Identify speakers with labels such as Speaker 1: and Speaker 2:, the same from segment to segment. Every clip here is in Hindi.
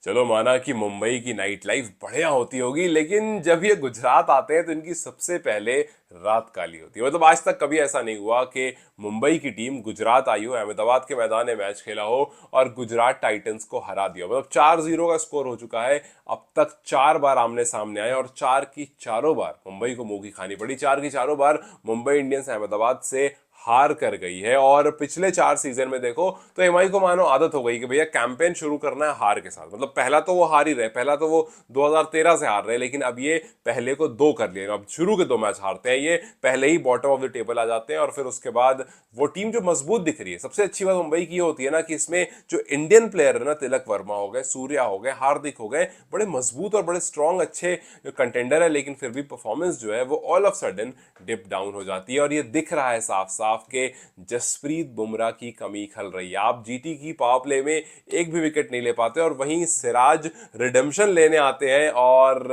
Speaker 1: चलो माना कि मुंबई की नाइट लाइफ बढ़िया होती होगी, लेकिन जब ये गुजरात आते हैं तो इनकी सबसे पहले रात काली होती है। मतलब आज तक कभी ऐसा नहीं हुआ कि मुंबई की टीम गुजरात आई हो, अहमदाबाद के मैदान में मैच खेला हो और गुजरात टाइटंस को हरा दिया हो। मतलब 4-0 का स्कोर हो चुका है। अब तक 4 बार आमने सामने आए और चार की चारों बार मुंबई को मुंह की खानी पड़ी। चार की चारों बार मुंबई इंडियंस अहमदाबाद से हार कर गई है। और पिछले 4 सीजन में देखो तो एमआई को मानो आदत हो गई कि भैया कैंपेन शुरू करना है हार के साथ। मतलब पहला तो वो हार ही रहे, पहला तो वो 2013 से हार रहे, लेकिन अब ये पहले को 2 कर लिए। अब शुरू के 2 मैच हारते हैं, ये पहले ही बॉटम ऑफ द टेबल आ जाते हैं। और फिर उसके बाद वो टीम जो मजबूत दिख रही है, सबसे अच्छी बात मुंबई की ये होती है ना कि इसमें जो इंडियन प्लेयर है ना, तिलक वर्मा हो गए, सूर्या हो गए, हार्दिक हो गए, बड़े मजबूत और बड़े स्ट्रॉन्ग अच्छे कंटेंडर है। लेकिन फिर भी परफॉर्मेंस जो है वो all of sudden dip down हो जाती है। और ये दिख रहा है साफ साफ के जसप्रीत बुमराह की कमी खल रही है। आप जीटी की पावर प्ले में एक भी विकेट नहीं ले पाते और वहीं सिराज रिडेम्पशन लेने आते हैं और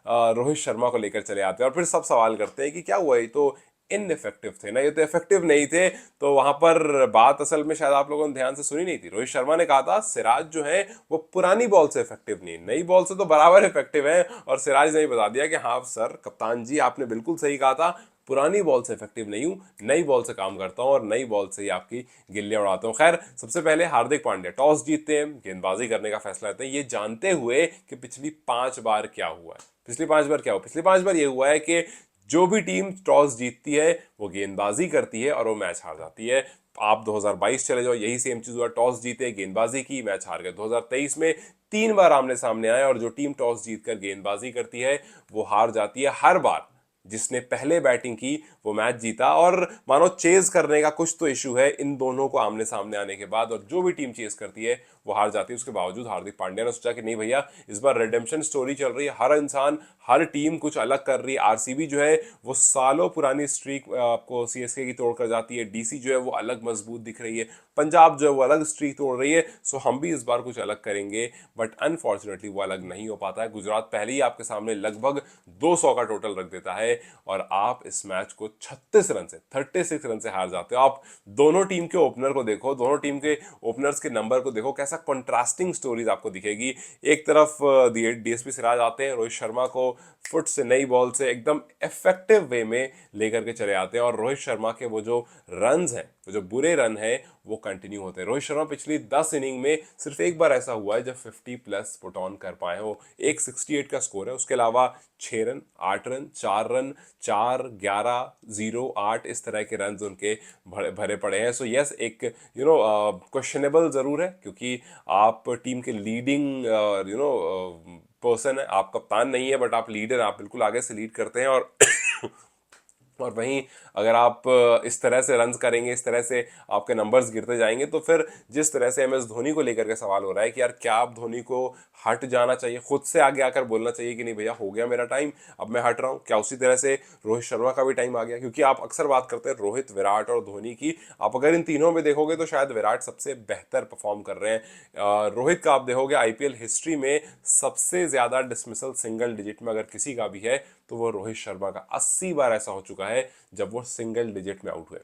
Speaker 1: रोहित शर्मा को लेकर चले आते हैं। और फिर सब सवाल करते हैं कि क्या हुआ, ये तो इनइफेक्टिव थे ना, ये तो इफेक्टिव नहीं थे। तो वहां पर बात असल में शायद आप लोगों ने ध्यान से सुनी नहीं थी। रोहित शर्मा ने कहा था सिराज जो है वो पुरानी बॉल से इफेक्टिव नहीं, नई बॉल से तो बराबर इफेक्टिव है। और सिराज ने बता दिया कि हाँ सर कप्तान जी, आपने बिल्कुल सही कहा था, पुरानी बॉल से इफेक्टिव नहीं हूं, नई बॉल से काम करता हूं और नई बॉल से ही आपकी गिल्लियां उड़ाता हूं। खैर, सबसे पहले हार्दिक पांड्या टॉस जीतते हैं, गेंदबाजी करने का फैसला लेते हैं, ये जानते हुए कि पिछली 5 बार क्या हुआ है। पिछली 5 बार क्या हुआ? पिछली 5 बार ये हुआ है कि जो भी टीम टॉस जीतती है वो गेंदबाजी करती है और वो मैच हार जाती है। आप 2022 चले जाओ, यही सेम चीज हुआ, टॉस जीते, गेंदबाजी की, मैच हार गए। 2023 में 3 बार आमने सामने आए और जो टीम टॉस जीतकर गेंदबाजी करती है वो हार जाती है। हर बार जिसने पहले बैटिंग की वो मैच जीता। और मानो चेज करने का कुछ तो इशू है इन दोनों को आमने सामने आने के बाद, और जो भी टीम चेज करती है वो हार जाती है। उसके बावजूद हार्दिक पांड्या ने सोचा कि नहीं भैया, इस बार रिडेम्पशन स्टोरी चल रही है, हर इंसान हर टीम कुछ अलग कर रही है। आरसीबी जो है वो सालों पुरानी स्ट्रीक आपको सीएसके की तोड़ कर जाती है, डीसी जो है वो अलग मजबूत दिख रही है, पंजाब जो है वो अलग स्ट्रीक तोड़ रही है। सो हम भी इस बार कुछ अलग करेंगे, बट अनफॉर्चुनेटली वो अलग नहीं हो पाता है। गुजरात पहले ही आपके सामने लगभग 200 का टोटल रख देता है और आप इस मैच को 36 रन से हार जाते हो। आप दोनों टीम के ओपनर को देखो, दोनों टीम के ओपनर्स के नंबर को देखो, कैसा कंट्रास्टिंग स्टोरीज आपको दिखेगी। एक तरफ डीएसपी सिराज आते हैं, रोहित शर्मा को फुट से नई बॉल से एकदम इफेक्टिव वे में लेकर के चले आते हैं और रोहित शर्मा के वो जो रन्स हैं, वो जो बुरे रन है वो कंटिन्यू होते हैं। रोहित शर्मा पिछली 10 इनिंग में सिर्फ एक बार ऐसा हुआ है जब 50+ पुट ऑन कर पाए हो। एक 68 का स्कोर है, उसके अलावा 6 रन, 8 रन, 4 रन, 4, 11, 0, 8 इस तरह के रन उनके भरे भरे पड़े हैं। सो यस, एक क्वेश्चनेबल जरूर है, क्योंकि आप टीम के लीडिंग पर्सन है, आप कप्तान नहीं है बट आप लीडर, आप बिल्कुल आगे से लीड करते हैं। और और वहीं अगर आप इस तरह से रन्स करेंगे, इस तरह से आपके नंबर्स गिरते जाएंगे, तो फिर जिस तरह से एमएस धोनी को लेकर के सवाल हो रहा है कि यार क्या आप धोनी को हट जाना चाहिए, खुद से आगे आकर बोलना चाहिए कि नहीं भैया हो गया मेरा टाइम, अब मैं हट रहा हूं, क्या उसी तरह से रोहित शर्मा का भी टाइम आ गया? क्योंकि आप अक्सर बात करते हैं रोहित, विराट और धोनी की, आप अगर इन तीनों में देखोगे तो शायद विराट सबसे बेहतर परफॉर्म कर रहे हैं। रोहित का आप देखोगे आईपीएल हिस्ट्री में सबसे ज्यादा डिसमिसल सिंगल डिजिट में अगर किसी का भी है तो वो रोहित शर्मा का। 80 बार ऐसा हो चुका है जब वो सिंगल डिजिट में आउट हुए।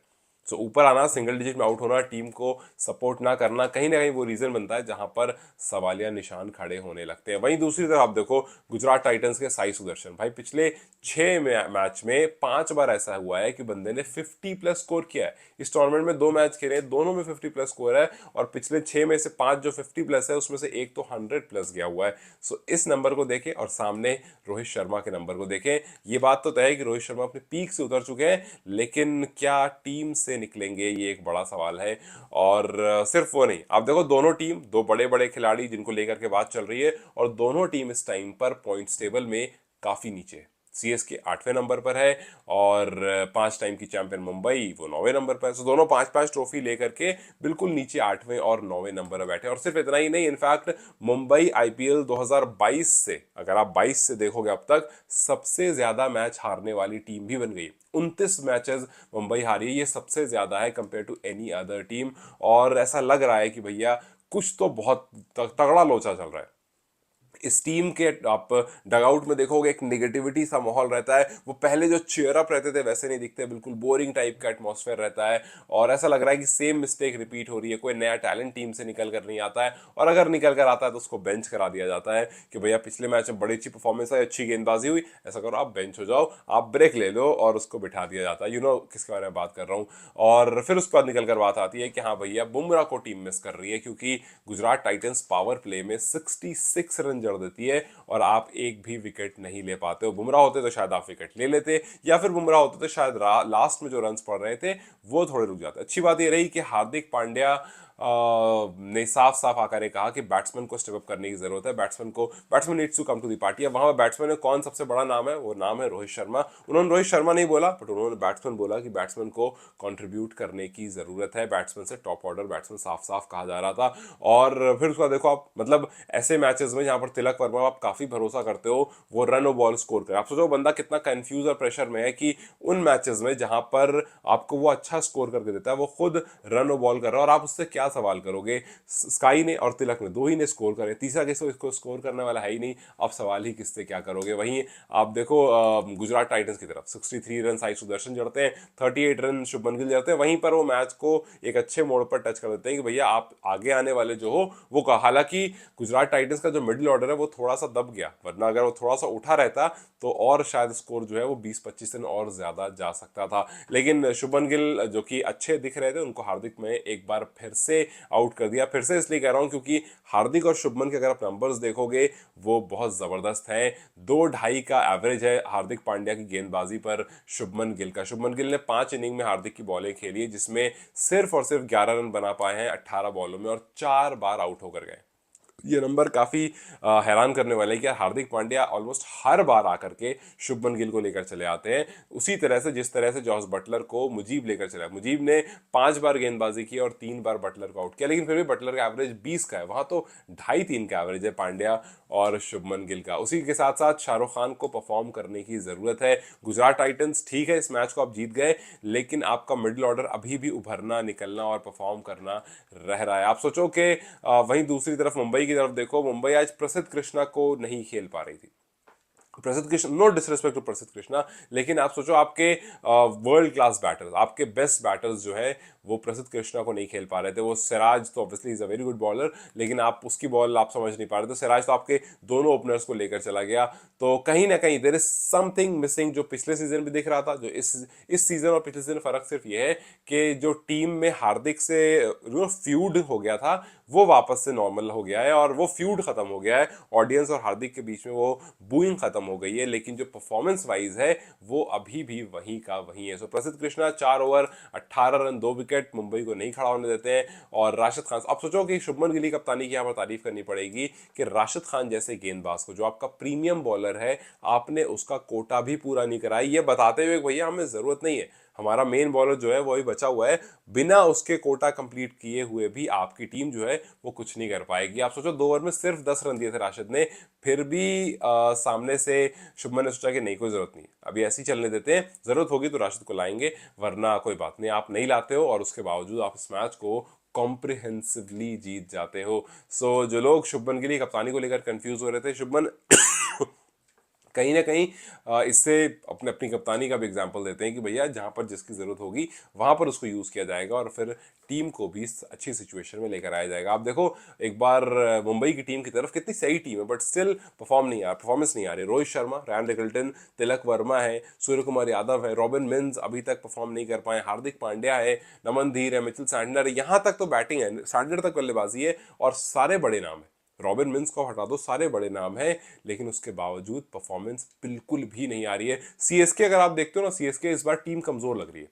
Speaker 1: सो ऊपर आना, सिंगल डिजिट में आउट होना, टीम को सपोर्ट ना करना, कहीं ना कहीं वो रीजन बनता है जहां पर सवालिया निशान खड़े होने लगते हैं। वहीं दूसरी तरफ आप देखो गुजरात टाइटंस के साई सुदर्शन भाई, पिछले 6 मैच में 5 बार ऐसा हुआ है कि बंदे ने 50+ स्कोर किया है। इस टूर्नामेंट में 2 मैच खेले हैं, दोनों में 50+ स्कोर है और पिछले 6 में से 5 जो 50+ है उसमें से एक तो 100+ गया हुआ है। सो इस नंबर को देखें और सामने रोहित शर्मा के नंबर को देखें, ये बात तो तय है कि रोहित शर्मा अपने पीक से उतर चुके हैं, लेकिन क्या टीम से निकलेंगे, ये एक बड़ा सवाल है। और सिर्फ वो नहीं, आप देखो दोनों टीम, दो बड़े बड़े खिलाड़ी जिनको लेकर के बात चल रही है, और दोनों टीम इस टाइम पर पॉइंट्स टेबल में काफी नीचे है। सीएसके 8वें नंबर पर है और 5 टाइम की चैंपियन मुंबई वो 9वें नंबर पर है। सो दोनों 5-5 ट्रॉफी लेकर के बिल्कुल नीचे 8वें और 9वें नंबर पर बैठे। और सिर्फ इतना ही नहीं, इनफैक्ट मुंबई आईपीएल 2022 से, अगर आप 22 से देखोगे, अब तक सबसे ज्यादा मैच हारने वाली टीम भी बन गई। 29 मैचेस मुंबई हारी है, ये सबसे ज्यादा है compare to any other team. और ऐसा लग रहा है कि भैया कुछ तो बहुत तगड़ा लोचा चल रहा है। इस टीम के आप डगआउट में देखोगे एक निगेटिविटी सा माहौल रहता है। वो पहले जो चीयर अप रहते थे वैसे नहीं दिखते, बिल्कुल बोरिंग टाइप का एटमॉस्फेयर रहता है और ऐसा लग रहा है कि सेम मिस्टेक रिपीट हो रही है। कोई नया टैलेंट टीम से निकल कर नहीं आता है और अगर निकल कर आता है तो उसको बेंच करा दिया जाता है कि भैया पिछले मैच में बड़ी अच्छी परफॉर्मेंस है, अच्छी गेंदबाजी हुई, ऐसा करो आप बेंच हो जाओ, आप ब्रेक ले लो, और उसको बिठा दिया जाता है। किसके बारे में बात कर रहा हूँ। और फिर उसके बाद निकल कर बात आती है कि हाँ भैया बुमराह को टीम मिस कर रही है क्योंकि गुजरात टाइटंस पावर प्ले में 66 रन जड़ देती है और आप एक भी विकेट नहीं ले पाते हो। बुमराह होते तो शायद आप विकेट ले लेते, या फिर बुमराह होते तो शायद लास्ट में जो रन पड़ रहे थे वो थोड़े रुक जाते। अच्छी बात ये रही कि हार्दिक पांड्या ने साफ साफ आकर कहा कि बैट्समैन को स्टेप अप करने की जरूरत है, batsman needs to come to the party. अब वहां बैट्समैन में कौन सबसे बड़ा नाम है, वो नाम है रोहित शर्मा। उन्होंने रोहित शर्मा नहीं बोला, बट उन्होंने बैट्समैन बोला कि बैट्समैन को कंट्रीब्यूट करने की जरूरत है। बैट्समैन से टॉप ऑर्डर बैट्समैन साफ साफ कहा जा रहा था। और फिर उसका देखो आप, मतलब ऐसे मैचेस में जहां पर तिलक वर्मा आप काफी भरोसा करते हो वो रन और बॉल स्कोर करे, आप सोचो बंदा कितना कंफ्यूज और प्रेशर में है कि उन मैचेस में जहां पर आपको वो अच्छा स्कोर करके देता है वो खुद रन और बॉल कर रहा है और आप उससे क्या सवाल करोगे। स्काई ने और तिलक ने दो ही ने स्कोर करे, तीसरा किसी इसको स्कोर करने वाला है ही नहीं, आप सवाल ही किससे क्या करोगे। वहीं आप देखो गुजरात टाइटंस की तरफ 63 रन साई सुदर्शन जड़ते हैं, 38 रन शुभमन गिल जड़ते हैं। वहीं पर वो मैच को एक अच्छे मोड़ पर टच कर देते हैं कि भैया आप आगे आने वाले जो हो वो कहा। हालांकि गुजरात टाइटंस का जो मिडिल ऑर्डर है वो थोड़ा सा दब गया, वरना अगर वो थोड़ा सा उठा रहता तो और शायद स्कोर जो है वो 20-25 रन और ज्यादा जा सकता था। लेकिन शुभमन गिल जो कि अच्छे दिख रहे थे उनको हार्दिक में एक बार फिर से आउट कर दिया। फिर से इसलिए कह रहा हूं क्योंकि हार्दिक और शुभमन के अगर आप नंबर्स देखोगे वो बहुत जबरदस्त हैं। 2-2.5 का एवरेज है हार्दिक पांड्या की गेंदबाजी पर शुभमन गिल का। शुभमन गिल ने 5 इनिंग में हार्दिक की बॉलें खेली जिसमें सिर्फ और सिर्फ 11 रन बना पाए हैं 18 बॉलों में और 4 बार आउट होकर गए। ये नंबर काफी हैरान करने वाले हैं कि हार्दिक पांड्या ऑलमोस्ट हर बार आकर के शुभमन गिल को लेकर चले आते हैं, उसी तरह से जिस तरह से जॉस बटलर को मुजीब लेकर चला। मुजीब ने 5 बार गेंदबाजी की और 3 बार बटलर को आउट किया, लेकिन फिर भी बटलर का एवरेज 20 का है, वहां तो 2.5-3 का एवरेज है पांड्या और शुभमन गिल का। उसी के साथ साथ शाहरुख खान को परफॉर्म करने की जरूरत है। गुजरात टाइटंस ठीक है इस मैच को आप जीत गए, लेकिन आपका मिडिल ऑर्डर अभी भी उभरना निकलना और परफॉर्म करना रह रहा है। आप सोचो कि वहीं दूसरी तरफ मुंबई की तरफ देखो, मुंबई आज प्रसिद्ध कृष्णा को नहीं खेल पा रही थी। प्रसिद्ध कृष्णा, नो डिसरिस्पेक्ट टू प्रसिद्ध कृष्णा, लेकिन आप सोचो आपके वर्ल्ड क्लास बैटर्स, आपके बेस्ट बैटर्स जो है वो प्रसिद्ध कृष्णा को नहीं खेल पा रहे थे। वो सिराज तो obviously is a very good bowler, लेकिन आप उसकी बॉल आप समझ नहीं पा रहे थे। सिराज तो आपके दोनों ओपनर्स को लेकर चला गया, तो कहीं ना कहीं देयर इज समथिंग मिसिंग जो पिछले सीजन भी दिख रहा था। जो इस सीजन और पिछले सीजन फर्क सिर्फ ये है कि जो टीम में हार्दिक से फ्यूड हो गया था वो वापस से नॉर्मल हो गया है और वो फ्यूड खत्म हो गया है। ऑडियंस और हार्दिक के बीच में वो बूइंग खत्म हो गई है, लेकिन जो परफॉर्मेंस वाइज है वो अभी भी वहीं का वहीं है। सो प्रसिद्ध Krishna 4 over 18 run 2 wicket Mumbai को नहीं खड़ा होने देते हैं। और राशिद खान, आप सोचो कि शुभमन गिल की कप्तानी की यहाँ पर तारीफ करनी पड़ेगी कि राशिद खान जैसे गेंदबाज को, जो आपका प्रीमियम बॉलर है, आपने उसका कोटा भी पूरा नहीं कराया, ये बताते हुए भैया हमें जरूरत नहीं है, हमारा मेन बॉलर जो है वो ही बचा हुआ है, बिना उसके कोटा कंप्लीट किए हुए भी आपकी टीम जो है वो कुछ नहीं कर पाएगी। आप सोचो 2 ओवर में सिर्फ 10 रन दिए थे राशिद ने, फिर भी सामने से शुभमन ने सोचा कि नहीं कोई जरूरत नहीं, अभी ऐसे ही चलने देते हैं, जरूरत होगी तो राशिद को लाएंगे, वरना कोई बात नहीं। आप नहीं लाते हो और उसके बावजूद आप इस मैच को कॉम्प्रिहेंसिवली जीत जाते हो। सो जो लोग शुभमन गिल की कप्तानी को लेकर कंफ्यूज हो रहे थे, शुभमन कहीं ना कहीं इससे अपने अपनी कप्तानी का भी एग्जाम्पल देते हैं कि भैया जहां पर जिसकी जरूरत होगी वहां पर उसको यूज किया जाएगा और फिर टीम को भी अच्छी सिचुएशन में लेकर आया जाएगा। आप देखो एक बार मुंबई की टीम की तरफ कितनी सही टीम है बट स्टिल परफॉर्मेंस नहीं आ रही। रोहित शर्मा, रैन रिकल्टन, तिलक वर्मा है, सूर्य कुमार यादव है, रॉबिन मिन्स अभी तक परफॉर्म नहीं कर पाए, हार्दिक पांड्या है, नमन धीर है, मिचेल सैंटनर है, यहां तक तो बैटिंग है, सैंटनर तक बल्लेबाजी है और सारे बड़े नाम है। रॉबिन मिन्स को हटा दो, सारे बड़े नाम हैं, लेकिन उसके बावजूद परफॉर्मेंस बिल्कुल भी नहीं आ रही है। सीएसके अगर आप देखते हो ना, सीएसके इस बार टीम कमजोर लग रही है,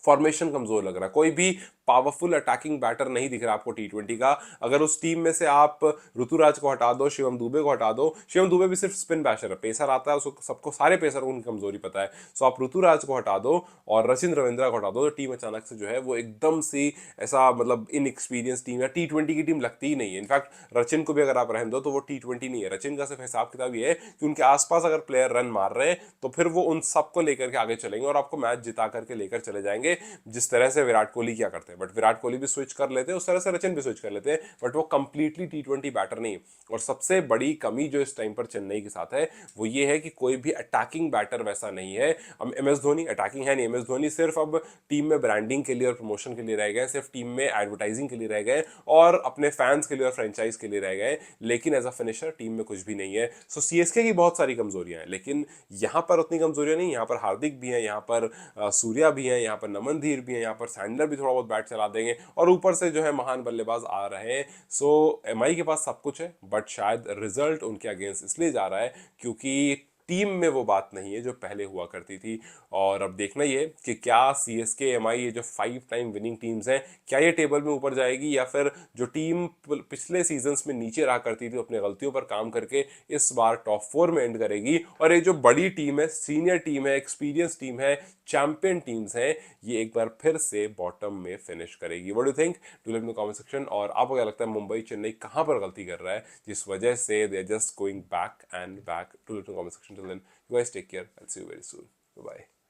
Speaker 1: फॉर्मेशन कमजोर लग रहा है, कोई भी पावरफुल अटैकिंग बैटर नहीं दिख रहा आपको टी20 का। अगर उस टीम में से आप ऋतुराज को हटा दो, शिवम दुबे को हटा दो, शिवम दुबे भी सिर्फ स्पिन बैशर है, पेसर आता है उसको, सबको सारे पेसर को उनकी कमजोरी पता है। सो आप ऋतुराज को हटा दो और रचिन रविंद्रा को हटा दो, तो टीम अचानक से जो है वो एकदम सी ऐसा मतलब इनएक्सपीरियंस टीम या टी20 की टीम लगती ही नहीं है। इनफैक्ट रचिन को भी अगर आप रहने दो तो वो टी20 नहीं है। रचिन का सिर्फ हिसाब किताब ये है कि उनके आसपास अगर प्लेयर रन मार रहे हैं तो फिर वो उन सबको लेकर के आगे चलेंगे और आपको मैच जिता करके लेकर चले जाएंगे। जाएंगे जिस तरह से विराट कोहली क्या करते हैं। बट विराट कोहली भी स्विच कर लेते हैं, उस तरह से सचिन भी स्विच कर लेते हैं, बट वो कंप्लीटली T20 बैटर नहीं। और सबसे बड़ी कमी जो इस टाइम पर चेन्नई के साथ है वो ये है कि कोई भी अटैकिंग बैटर वैसा नहीं है। अब एम एस धोनी अटैकिंग है नहीं, एम एस धोनी सिर्फ अब टीम में ब्रांडिंग के लिए और प्रमोशन के लिए रह गए, सिर्फ टीम में एडवर्टाइजिंग के लिए रह गए और अपने फैंस के लिए और फ्रेंचाइज के लिए रह गए, लेकिन एज अ फिनिशर टीम में कुछ भी नहीं है। सो सीएसके की बहुत सारी कमजोरियां हैं, लेकिन यहाँ पर उतनी कमजोरियां नहीं। यहाँ पर हार्दिक भी हैं, यहाँ पर सूर्या भी हैं, यहाँ पर नमन धीर भी हैं, यहाँ पर सैंडलर भी थोड़ा बहुत बैट चला देंगे और ऊपर से जो है महान बल्लेबाज आ रहे हैं। सो एमआई के पास सब कुछ है, बट शायद रिजल्ट उनके अगेंस्ट इसलिए जा रहा है क्योंकि टीम में वो बात नहीं है जो पहले हुआ करती थी। और अब देखना ही है कि क्या सीएसके एमआई ये जो 5 टाइम विनिंग टीम्स हैं क्या ये टेबल में ऊपर जाएगी, या फिर जो टीम पिछले सीजन्स में नीचे रहा करती थी अपने गलतियों पर काम करके इस बार टॉप 4 में एंड करेगी। और ये जो बड़ी टीम है, सीनियर टीम है, एक्सपीरियंस टीम है, चैंपियन टीम्स हैं, ये एक बार फिर से बॉटम में फिनिश करेगी। What do think, do let me comment section. और आपको क्या लगता है मुंबई चेन्नई कहां पर गलती कर रहा है जिस वजह से they are just going back and back? Do let me comment section. Till then, you guys take care. I'll see you very soon. Bye bye.